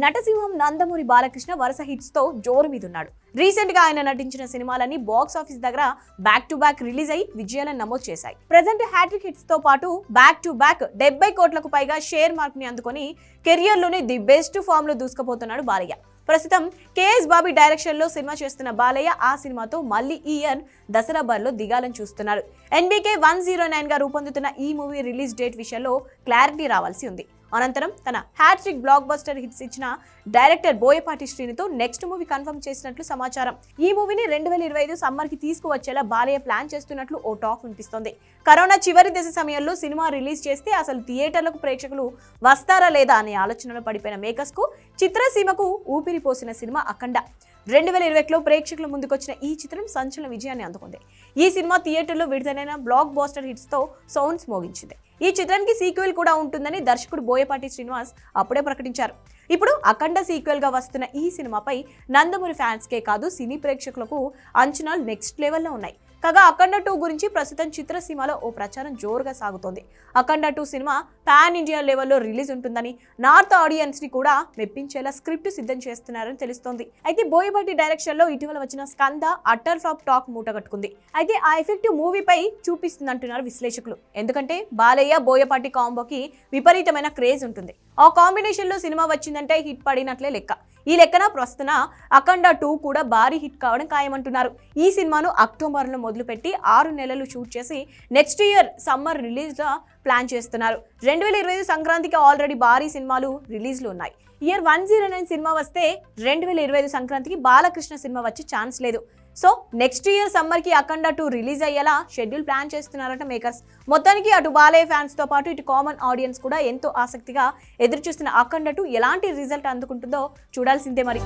నటసింహం నందమూరి బాలకృష్ణ వరుస హిట్స్ తో జోరు మీదున్నాడు. రీసెంట్ గా ఆయన నటించిన సినిమాలన్నీ బాక్స్ ఆఫీస్ దగ్గర బ్యాక్ టు బ్యాక్ రిలీజ్ అయ్యి విజయాలను నమోదు చేశాయి. ప్రెజెంట్ హ్యాట్రిక్ హిట్స్ తో పాటు బ్యాక్ టు బ్యాక్ 70 కోట్లకు పైగా షేర్ మార్క్ ని అందుకొని కెరియర్ లోనే ది బెస్ట్ ఫామ్ లో దూసుకుపోతున్నాడు బాలయ్య. ప్రస్తుతం కేఎస్ బాబీ డైరెక్షన్ లో సినిమా చేస్తున్న బాలయ్య ఆ సినిమాతో మళ్ళీ ఈ ఇయర్ దసరా బరిలో దిగాలని చూస్తున్నారు. NBK 109 గా రూపొందుతున్న ఈ మూవీ రిలీజ్ డేట్ విషయంలో క్లారిటీ రావాల్సి ఉంది. అనంతరం తన హ్యాట్రిక్ బ్లాక్ బస్టర్ హిట్స్ ఇచ్చిన డైరెక్టర్ బోయపాటి శ్రీనితో నెక్స్ట్ మూవీ కన్ఫర్మ్ చేసినట్లు సమాచారం. ఈ మూవీని 2025 సమ్మర్ కి తీసుకువచ్చేలా బాలయ్య ప్లాన్ చేస్తున్నట్లు ఓ టాక్ వినిపిస్తోంది. కరోనా చివరి దశ సమయంలో సినిమా రిలీజ్ చేస్తే అసలు థియేటర్లకు ప్రేక్షకులు వస్తారా లేదా అనే ఆలోచనలో పడిపోయిన మేకర్స్ కు చిత్రసీమకు ఊపిరి పోసిన సినిమా అఖండ. 2021లో ప్రేక్షకుల ముందుకొచ్చిన ఈ చిత్రం సంచలన విజయాన్ని అందుకుంది. ఈ సినిమా థియేటర్లో విడుదలైన బ్లాక్ బస్టర్ హిట్స్ తో సౌండ్స్ మోగించింది. ఈ చిత్రానికి సీక్వెల్ కూడా ఉంటుందని దర్శకుడు బోయపాటి శ్రీనివాస్ అప్పుడే ప్రకటించారు. ఇప్పుడు అఖండ సీక్వెల్ గా వస్తున్న ఈ సినిమాపై నందమూరి ఫ్యాన్స్ కే కాదు సినీ ప్రేక్షకులకు అంచనాలు నెక్స్ట్ లెవెల్లో ఉన్నాయి. కాగా అఖండ 2 గురించి ప్రస్తుతం చిత్రసీమలో ఓ ప్రచారం జోరుగా సాగుతోంది. అఖండ 2 సినిమా పాన్ ఇండియా లెవెల్లో రిలీజ్ ఉంటుందని, నార్త్ ఆడియన్స్ ని కూడా మెప్పించేలా స్క్రిప్ట్ సిద్ధం చేస్తున్నారని తెలుస్తోంది. అయితే బోయపాటి డైరెక్షన్ లో ఇటీవల వచ్చిన స్కంద అట్టర్ ఫ్లాప్ టాక్ మూటగట్టుకుంది. అయితే ఆ ఎఫెక్ట్ మూవీపై చూపిస్తుందంటున్నారు విశ్లేషకులు. ఎందుకంటే బాలయ్య బోయపాటి కాంబోకి విపరీతమైన క్రేజ్ ఉంటుంది. ఆ కాంబినేషన్ లో సినిమా వచ్చిందంటే హిట్ పడినట్లే లెక్క. ఈ లెక్కన ప్రస్తుతం అఖండ 2 కూడా భారీ హిట్ కావడం ఖాయమంటున్నారు. ఈ సినిమాను అక్టోబర్లో మొదలుపెట్టి 6 నెలలు షూట్ చేసి నెక్స్ట్ ఇయర్ సమ్మర్ రిలీజ్ గా ప్లాన్ చేస్తున్నారు. 2025 సంక్రాంతికి ఆల్రెడీ భారీ సినిమాలు రిలీజ్లు ఉన్నాయి. ఇయర్ 109 సినిమా వస్తే 2025 సంక్రాంతికి బాలకృష్ణ సినిమా వచ్చే ఛాన్స్ లేదు. సో నెక్స్ట్ ఇయర్ సమ్మర్ కి అఖండ 2 రిలీజ్ అయ్యేలా షెడ్యూల్ ప్లాన్ చేస్తున్నారట మేకర్స్. మొత్తానికి అటు బాలయ్య ఫ్యాన్స్ తో పాటు ఇటు కామన్ ఆడియన్స్ కూడా ఎంతో ఆసక్తిగా ఎదురు చూస్తున్న అఖండ 2 ఎలాంటి రిజల్ట్ అందుకుంటుందో చూడాల్సిందే మరి.